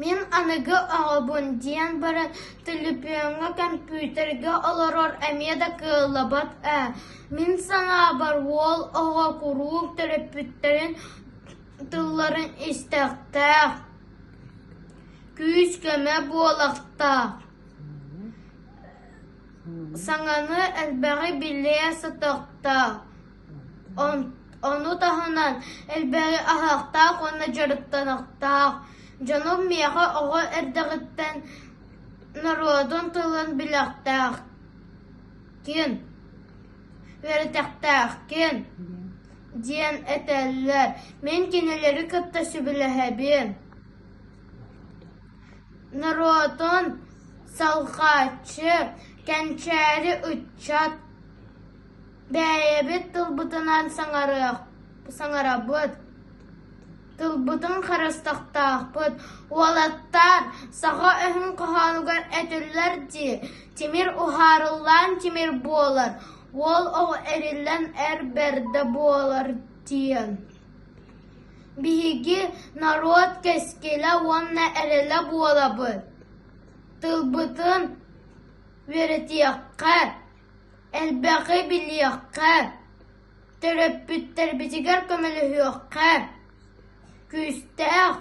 Мен анығы ағабын дейін барын телепионға компьютерге оларор әмеда кылабат Мен сана бар ол аға құруық телепюттерін тылларын істіқтақ. Күйіс көмі болақтақ. Саңаны әлбәғі білея сатақтақ. Onu tahınan elbəri ahaqtaq, onu jarıttanaqtaq. Canım meğe oğu erdəğitten narodun tılın bilaqtaq. Kin? Veritaqtaq, kin? Diyen etəller. Men kineleri kıttası biləhəbin. Narodun salqaçı, kənçəri uçat. Бәйебет тылбытынан саңарабыт. Тылбытын қарыстақтақпыт. Уалаттар саға өхін қағануғар әтілер де. Темір ұхарылан темір болар. Ол оғ әрілен әрбәрді болар дейін. Бігі народ кәскелі онна әрілі болабыт. Тылбытын веретияққа. Әлбәғі біліяққа, түріппіттер бітігер көмілі хүйаққа, күстәқ,